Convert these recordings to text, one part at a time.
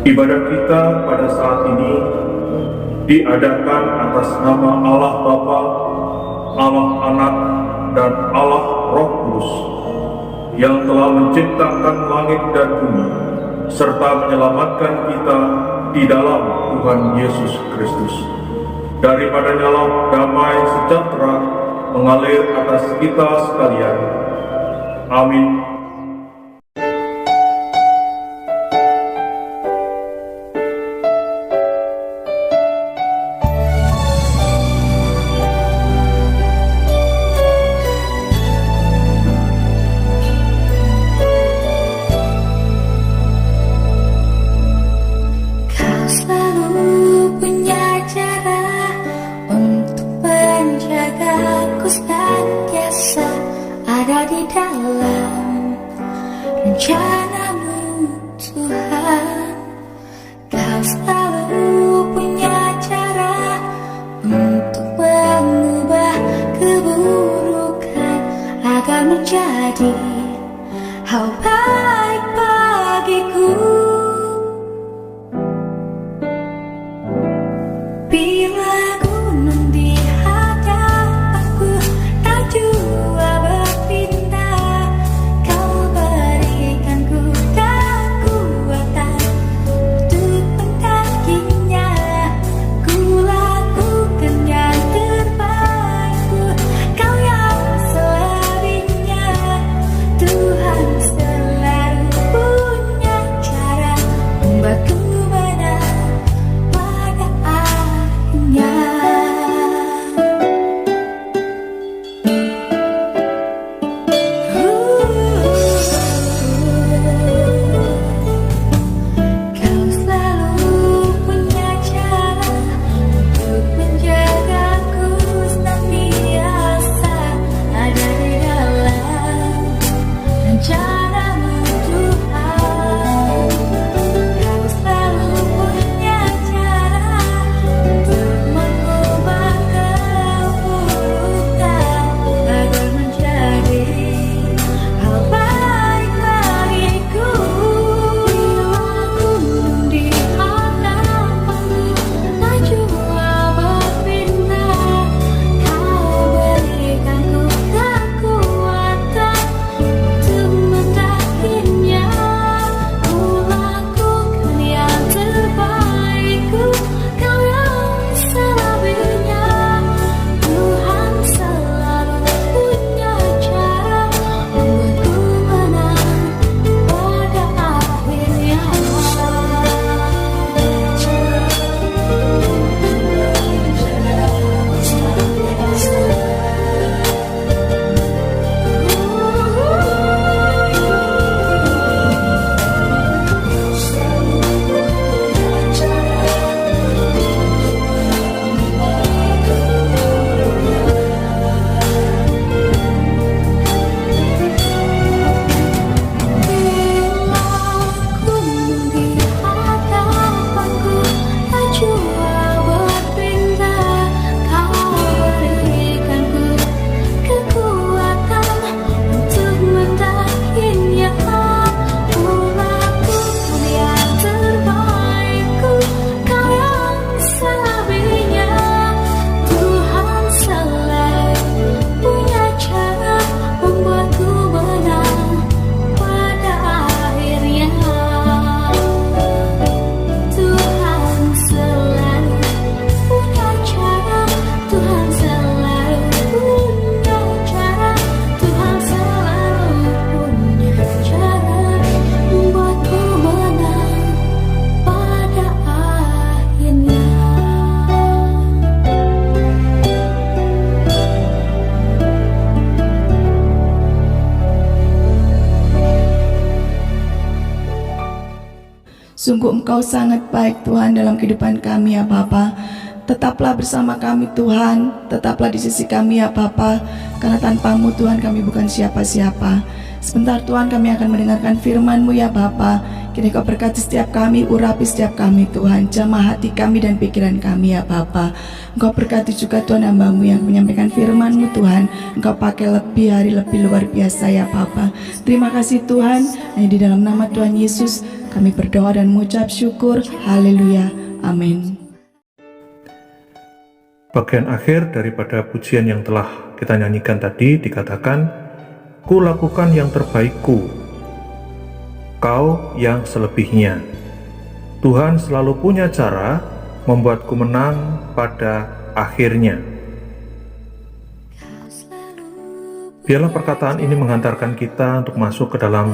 Ibadah kita pada saat ini diadakan atas nama Allah Bapa, Allah Anak, dan Allah Roh Kudus yang telah menciptakan langit dan bumi serta menyelamatkan kita di dalam Tuhan Yesus Kristus. Daripadanya lah damai sejahtera mengalir atas kita sekalian. Amin. Di dalam rencana-Mu Tuhan, Kau selalu punya cara untuk mengubah keburukan agar menjadi hal baik bagiku. Bila gunung di hadapanku tak jua berpindah, Kau berikan ku kekuatan untuk mendakinya. Ku lakukan yang terbaikku, Kau yang selebihnya. Tuhan selalu punya cara membuatku menang pada akhirnya. Kau selalu punya cara untuk menjagaku senantiasa ada di dalam rencana-Mu Tuhan. Kau selalu punya cara untuk mengubah keburukan agar menjadi hal baik bagiku. Bila gunung di hadapanku tak jua berpindah, Kau berikan ku kekuatan untuk mendakinya. Ku lakukan yang terbaikku, Kau yang selebihnya. Tuhan selalu punya cara membuatku menang pada akhirnya. Bila gunung di hadapanku tak jua berpindah, Kau berikan ku kekuatan untuk mendakinya. Ku lakukan yang terbaikku, Kau yang selebihnya. Tuhan selalu punya cara membuatku menang pada akhirnya. Tuhan selalu punya cara, Tuhan selalu punya cara, Tuhan selalu punya cara membuatku menang pada akhirnya. Sungguh Engkau sangat baik Tuhan dalam kehidupan kami ya Bapa. Tetaplah bersama kami Tuhan, tetaplah di sisi kami ya Bapa, karena tanpa-Mu Tuhan kami bukan siapa-siapa. Sebentar Tuhan kami akan mendengarkan firman-Mu ya Bapa. Kini Kau berkati setiap kami, urapi setiap kami Tuhan, jamah hati kami dan pikiran kami ya Bapa. Engkau berkati juga Tuhan hamba-Mu yang menyampaikan firman-Mu Tuhan. Engkau pakai lebih hari lebih luar biasa ya Bapa. Terima kasih Tuhan, hanya di dalam nama Tuhan Yesus Kami berdoa dan mengucap syukur. Haleluya. Amin. Bagian akhir daripada pujian yang telah kita nyanyikan tadi dikatakan, "Ku lakukan yang terbaikku, kau yang selebihnya." Tuhan selalu punya cara membuatku menang pada akhirnya. Biarlah perkataan ini menghantarkan kita untuk masuk ke dalam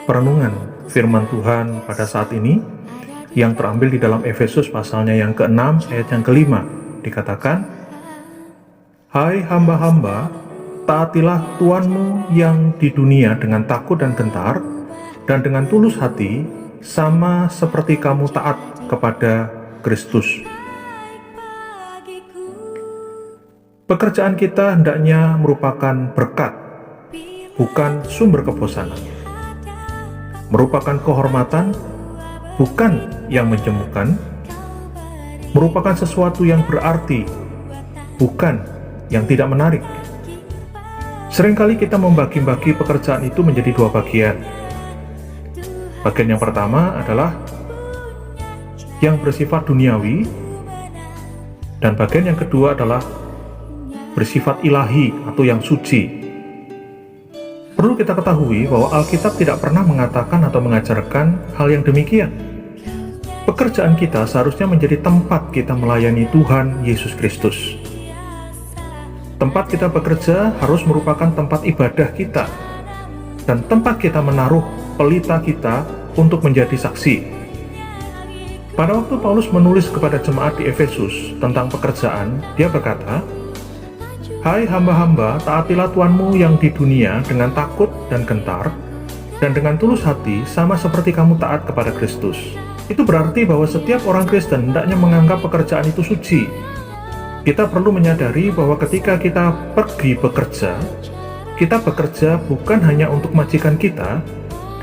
perenungan firman Tuhan pada saat ini yang terambil di dalam Efesus pasalnya yang ke-6 ayat yang ke-5. Dikatakan, "Hai hamba-hamba, taatilah Tuanmu yang di dunia dengan takut dan gentar, dan dengan tulus hati, sama seperti kamu taat kepada Kristus." Pekerjaan kita hendaknya merupakan berkat, bukan sumber kebosanan. Merupakan kehormatan, bukan yang menjemukan. Merupakan sesuatu yang berarti, bukan yang tidak menarik. Seringkali kita membagi-bagi pekerjaan itu menjadi dua bagian. Bagian yang pertama adalah yang bersifat duniawi, dan bagian yang kedua adalah bersifat ilahi atau yang suci. Perlu kita ketahui bahwa Alkitab tidak pernah mengatakan atau mengajarkan hal yang demikian. Pekerjaan kita seharusnya menjadi tempat kita melayani Tuhan Yesus Kristus. Tempat kita bekerja harus merupakan tempat ibadah kita, dan tempat kita menaruh pelita kita untuk menjadi saksi. Pada waktu Paulus menulis kepada jemaat di Efesus tentang pekerjaan, dia berkata, "Hai hamba-hamba, taatilah Tuanmu yang di dunia dengan takut dan gentar, dan dengan tulus hati sama seperti kamu taat kepada Kristus." Itu berarti bahwa setiap orang Kristen hendaknya menganggap pekerjaan itu suci. Kita perlu menyadari bahwa ketika kita pergi bekerja, kita bekerja bukan hanya untuk majikan kita,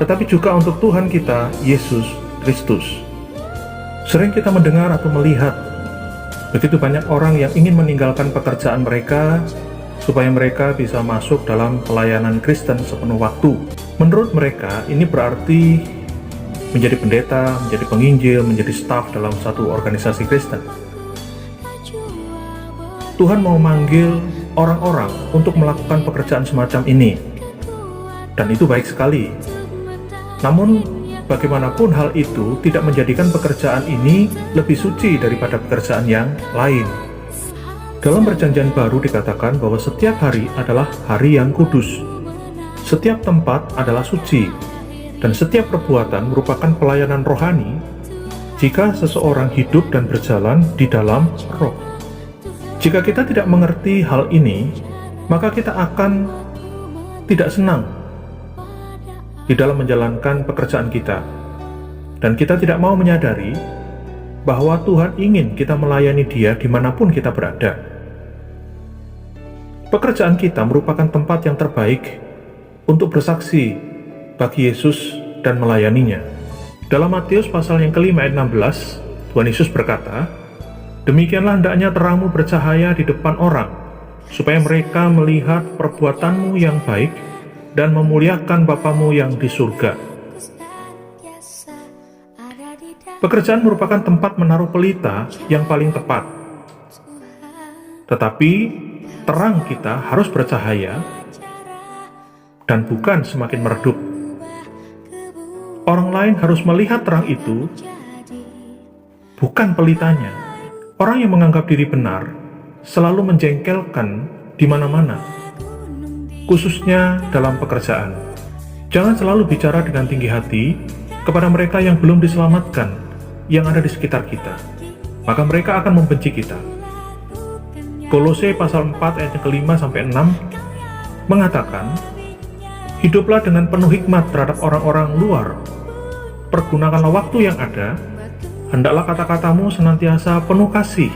tetapi juga untuk Tuhan kita, Yesus Kristus. Sering kita mendengar atau melihat begitu banyak orang yang ingin meninggalkan pekerjaan mereka supaya mereka bisa masuk dalam pelayanan Kristen sepenuh waktu. Menurut mereka, ini berarti menjadi pendeta, menjadi penginjil, menjadi staf dalam satu organisasi Kristen. Tuhan mau manggil orang-orang untuk melakukan pekerjaan semacam ini, dan itu baik sekali. Namun, bagaimanapun hal itu tidak menjadikan pekerjaan ini lebih suci daripada pekerjaan yang lain. Dalam Perjanjian Baru dikatakan bahwa setiap hari adalah hari yang kudus. Setiap tempat adalah suci, dan setiap perbuatan merupakan pelayanan rohani jika seseorang hidup dan berjalan di dalam roh. Jika kita tidak mengerti hal ini, maka kita akan tidak senang di dalam menjalankan pekerjaan kita, dan kita tidak mau menyadari bahwa Tuhan ingin kita melayani Dia dimanapun kita berada. Pekerjaan kita merupakan tempat yang terbaik untuk bersaksi bagi Yesus dan melayaninya. Dalam Matius pasal yang ke-5 ayat 16, Tuhan Yesus berkata, "Demikianlah hendaknya terangmu bercahaya di depan orang, supaya mereka melihat perbuatanmu yang baik dan memuliakan Bapamu yang di surga." Pekerjaan merupakan tempat menaruh pelita yang paling tepat. Tetapi terang kita harus bercahaya dan bukan semakin meredup. Orang lain harus melihat terang itu, bukan pelitanya. Orang yang menganggap diri benar selalu menjengkelkan di mana-mana, khususnya dalam pekerjaan. Jangan selalu bicara dengan tinggi hati kepada mereka yang belum diselamatkan, yang ada di sekitar kita, maka mereka akan membenci kita. Kolose pasal 4 ayat ke-5 sampai 6 mengatakan, "Hiduplah dengan penuh hikmat terhadap orang-orang luar. Pergunakanlah waktu yang ada. Hendaklah kata-katamu senantiasa penuh kasih,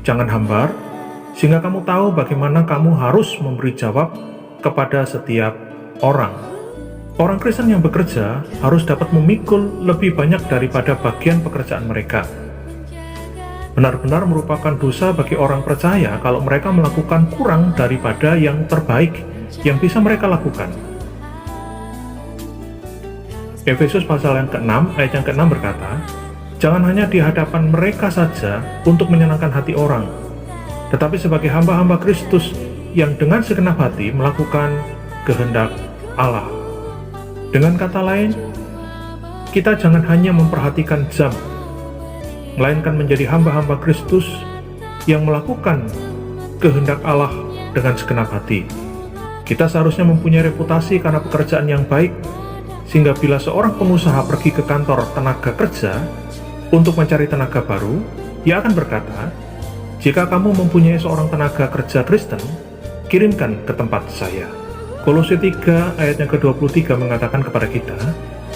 jangan hambar, sehingga kamu tahu bagaimana kamu harus memberi jawab kepada setiap orang." Orang Kristen yang bekerja harus dapat memikul lebih banyak daripada bagian pekerjaan mereka. Benar-benar merupakan dosa bagi orang percaya kalau mereka melakukan kurang daripada yang terbaik yang bisa mereka lakukan. Efesus pasal yang ke-6, ayat yang ke-6 berkata, "Jangan hanya di hadapan mereka saja untuk menyenangkan hati orang, tetapi sebagai hamba-hamba Kristus yang dengan segenap hati melakukan kehendak Allah." Dengan kata lain, kita jangan hanya memperhatikan jam, melainkan menjadi hamba-hamba Kristus yang melakukan kehendak Allah dengan segenap hati. Kita seharusnya mempunyai reputasi karena pekerjaan yang baik, sehingga bila seorang pengusaha pergi ke kantor tenaga kerja untuk mencari tenaga baru, ia akan berkata, "Jika kamu mempunyai seorang tenaga kerja Kristen, kirimkan ke tempat saya." Kolose 3 ayat yang ke-23 mengatakan kepada kita,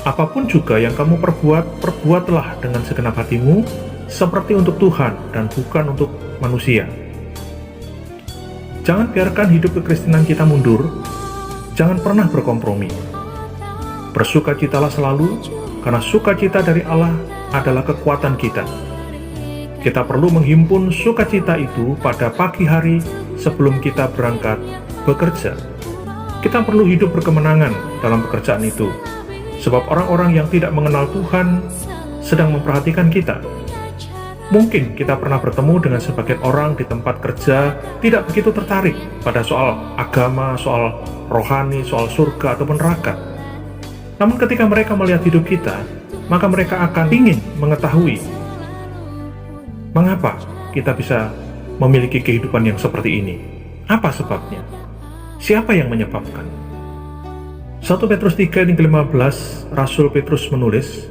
"Apapun juga yang kamu perbuat, perbuatlah dengan segenap hatimu, seperti untuk Tuhan dan bukan untuk manusia." Jangan biarkan hidup kekristenan kita mundur. Jangan pernah berkompromi. Bersukacitalah selalu, karena sukacita dari Allah adalah kekuatan kita. Kita perlu menghimpun sukacita itu pada pagi hari sebelum kita berangkat bekerja. Kita perlu hidup berkemenangan dalam pekerjaan itu, sebab orang-orang yang tidak mengenal Tuhan sedang memperhatikan kita. Mungkin kita pernah bertemu dengan sebagian orang di tempat kerja tidak begitu tertarik pada soal agama, soal rohani, soal surga ataupun neraka. Namun ketika mereka melihat hidup kita, maka mereka akan ingin mengetahui mengapa kita bisa memiliki kehidupan yang seperti ini. Apa sebabnya? Siapa yang menyebabkan? 1 Petrus 3 ayat 15, Rasul Petrus menulis,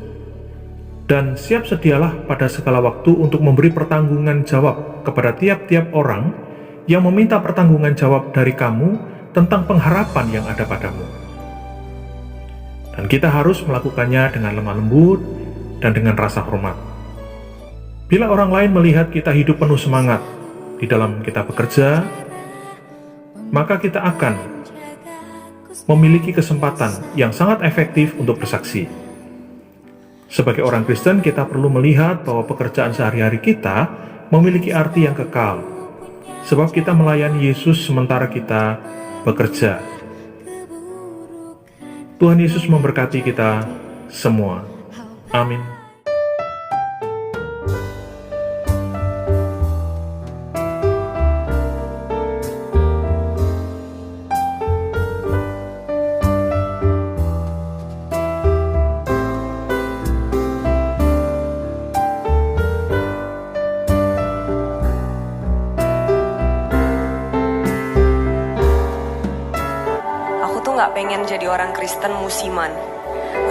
"Dan siap sedialah pada segala waktu untuk memberi pertanggungan jawab kepada tiap-tiap orang yang meminta pertanggungan jawab dari kamu tentang pengharapan yang ada padamu." Dan kita harus melakukannya dengan lemah lembut dan dengan rasa hormat. Bila orang lain melihat kita hidup penuh semangat di dalam kita bekerja, maka kita akan memiliki kesempatan yang sangat efektif untuk bersaksi. Sebagai orang Kristen, kita perlu melihat bahwa pekerjaan sehari-hari kita memiliki arti yang kekal, sebab kita melayani Yesus sementara kita bekerja. Tuhan Yesus memberkati kita semua. Amin. Nggak pengen jadi orang Kristen musiman.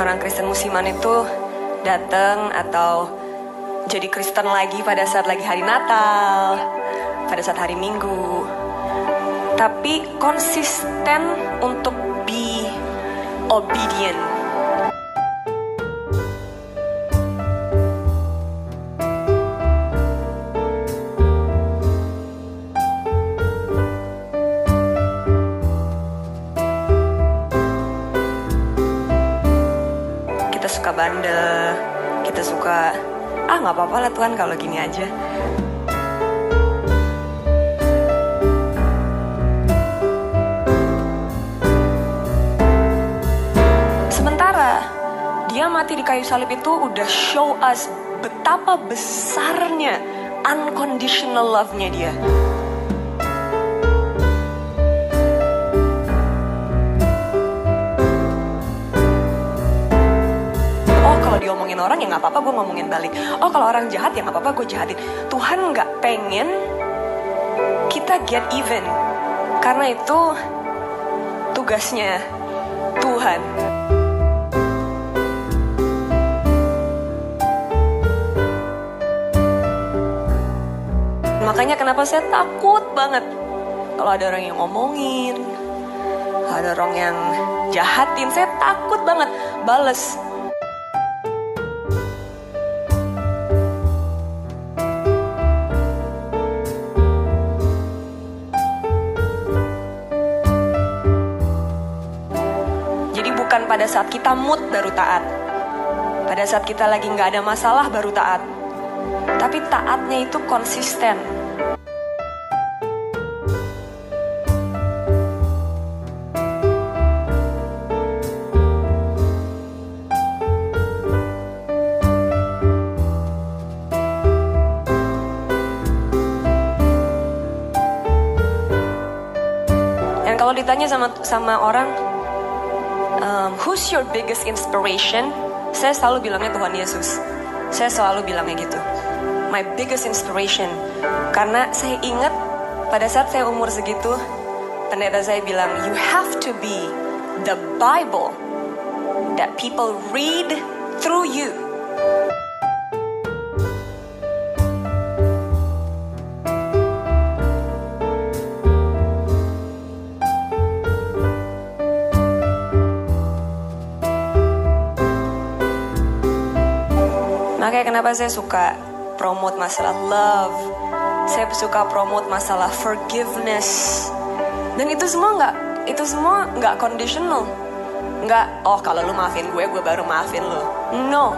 Orang Kristen musiman itu datang atau jadi Kristen lagi pada saat lagi hari Natal, pada saat hari Minggu. Tapi konsisten untuk be obedient. Suka bandel, kita suka nggak apa-apa lah Tuhan kalau gini aja. Sementara dia mati di kayu salib itu udah show us betapa besarnya unconditional love-nya dia. Diomongin orang ya nggak apa-apa, gue ngomongin balik. Oh kalau orang jahat ya nggak apa-apa, gue jahatin. Tuhan nggak pengen kita get even, karena itu tugasnya Tuhan. Makanya kenapa saya takut banget kalau ada orang yang ngomongin, ada orang yang jahatin, saya takut banget bales. Bukan pada saat kita mood baru taat, pada saat kita lagi nggak ada masalah baru taat, tapi taatnya itu konsisten. ditanya sama orang, who's your biggest inspiration? Saya selalu bilangnya Tuhan Yesus. Saya selalu bilangnya gitu. My biggest inspiration. Karena saya ingat pada saat saya umur segitu, pendeta saya bilang, you have to be the Bible that people read through you. Makanya kenapa saya suka promote masalah love, saya suka promote masalah forgiveness, dan itu semua nggak conditional, nggak oh kalau lu maafin gue baru maafin lu. No,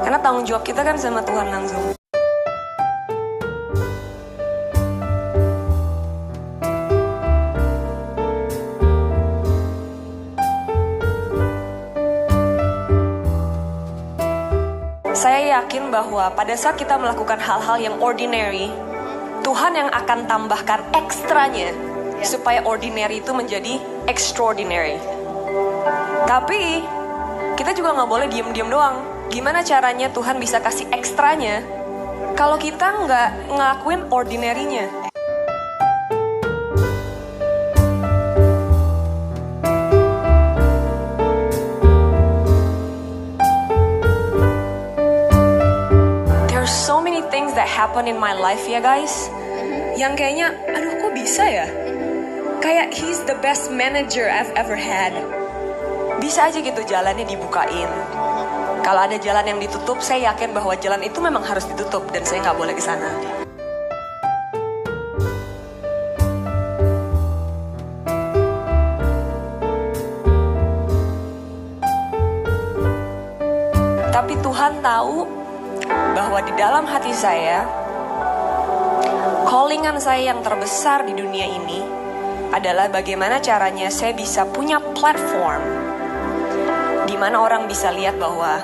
karena tanggung jawab kita kan sama Tuhan langsung. Saya yakin bahwa pada saat kita melakukan hal-hal yang ordinary, Tuhan yang akan tambahkan ekstranya supaya ordinary itu menjadi extraordinary. Tapi kita juga nggak boleh diem-diem doang. Gimana caranya Tuhan bisa kasih ekstranya kalau kita nggak ngelakuin ordinary-nya? So many things that happen in my life ya guys, yang kayaknya aduh kok bisa ya, kayak he's the best manager I've ever had. Bisa aja gitu jalannya dibukain. Kalau ada jalan yang ditutup, saya yakin bahwa jalan itu memang harus ditutup dan saya nggak boleh ke sana. Tapi Tuhan tahu bahwa di dalam hati saya, callingan saya yang terbesar di dunia ini adalah bagaimana caranya saya bisa punya platform di mana orang bisa lihat bahwa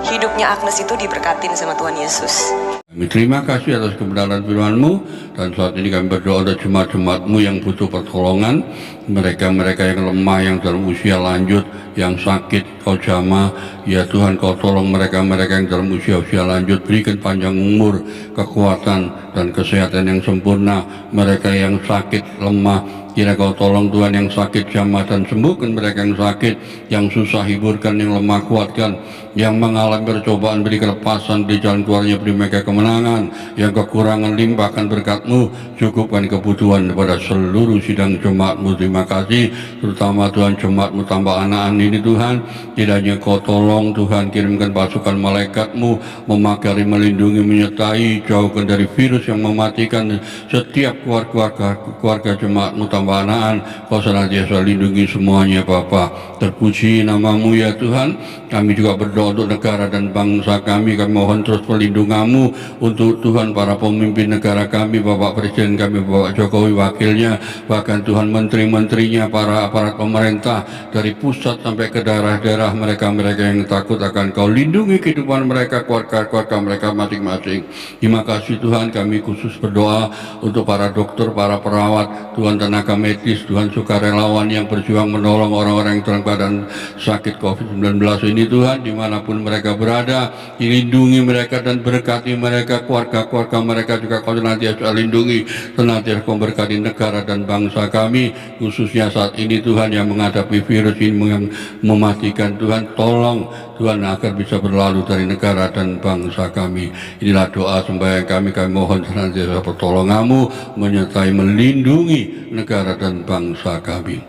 hidupnya Agnes itu diberkatin sama Tuhan Yesus. Kami terima kasih atas kebenaran firman-Mu, dan saat ini kami berdoa untuk jemaat-jemaat-Mu yang butuh pertolongan, mereka-mereka yang lemah, yang dalam usia lanjut, yang sakit, Kau jamah, ya Tuhan Kau tolong mereka-mereka yang dalam usia lanjut, berikan panjang umur, kekuatan, dan kesehatan yang sempurna. Mereka yang sakit, lemah, kira Kau tolong Tuhan yang sakit jamah dan sembuhkan mereka yang sakit, yang susah hiburkan, yang lemah kuatkan, yang mengalami percobaan beri kelepasan, di jalan keluarnya beri mereka kemenangan, yang kekurangan limpahkan berkat-Mu, cukupkan kebutuhan kepada seluruh sidang jemaat-Mu. Terima kasih, terutama Tuhan jemaat-Mu tambah anak-anak ini Tuhan, kiranya Kau tolong Tuhan, kirimkan pasukan malaikat-Mu, memagari, melindungi, menyertai, jauhkan dari virus yang mematikan setiap keluarga jemaat-Mu tambah anak-anak. Kau senantiasa lindungi semuanya Bapa. Terpuji nama-Mu ya Tuhan. Kami juga berdoa untuk negara dan bangsa kami. Kami mohon terus perlindungan-Mu untuk Tuhan para pemimpin negara kami, Bapak Presiden kami, Bapak Jokowi, wakilnya, bahkan Tuhan menteri-menterinya, para aparat pemerintah dari pusat sampai ke daerah-daerah, mereka-mereka yang takut akan Kau, lindungi kehidupan mereka, keluarga-keluarga mereka masing-masing. Terima kasih Tuhan. Kami khusus berdoa untuk para dokter, para perawat, Tuhan tenaga medis, Tuhan sukarelawan yang berjuang menolong orang-orang yang dalam keadaan sakit COVID-19 ini Tuhan, dimanapun mereka berada, lindungi mereka dan berkati mereka, keluarga-keluarga mereka juga Kau senantiasa lindungi, senantiasa Kau berkati negara dan bangsa kami, khususnya saat ini Tuhan yang menghadapi virus ini yang mematikan. Tuhan tolong Tuhan agar bisa berlalu dari negara dan bangsa kami. Inilah doa sembahyang kami mohon senantiasa pertolongan-Mu menyertai melindungi negara dan bangsa kami.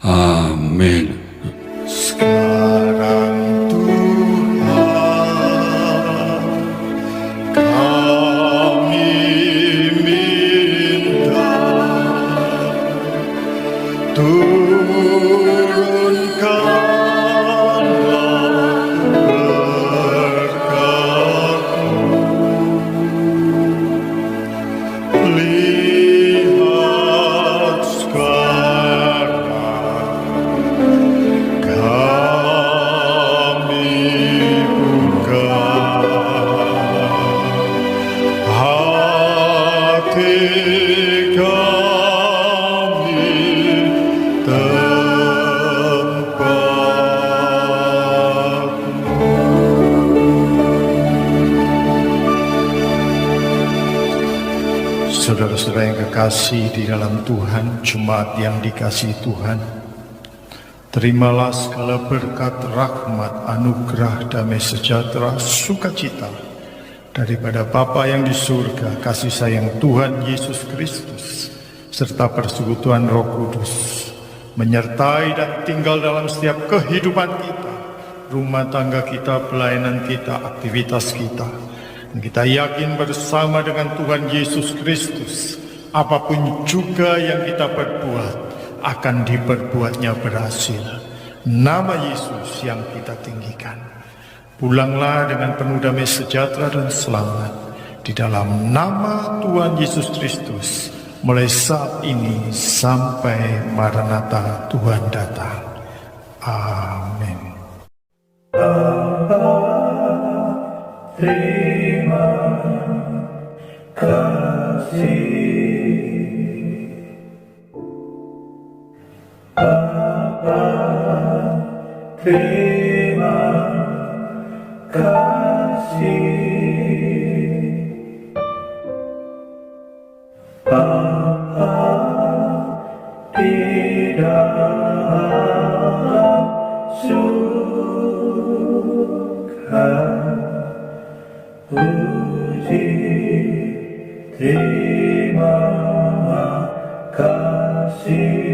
Amin. Sekarang Tuhan kami minta turunkanlah berkat-Mu. Lihat sekarang Kau saudara-saudara yang kekasih di dalam Tuhan, jemaat yang dikasihi Tuhan, terimalah segala berkat, rahmat, anugerah, damai sejahtera, sukacita daripada Bapa yang di surga, kasih sayang Tuhan Yesus Kristus, serta persekutuan Roh Kudus, menyertai dan tinggal dalam setiap kehidupan kita, rumah tangga kita, pelayanan kita, aktivitas kita. Dan kita yakin bersama dengan Tuhan Yesus Kristus, apapun juga yang kita perbuat, akan diperbuatnya berhasil. Nama Yesus yang kita tinggikan. Pulanglah dengan penuh damai sejahtera dan selamat di dalam nama Tuhan Yesus Kristus, mulai saat ini sampai Maranatha Tuhan datang. Amin. Terima kasih Bapa, terima kasih Bapa di dalam surga. Puji, terima kasih.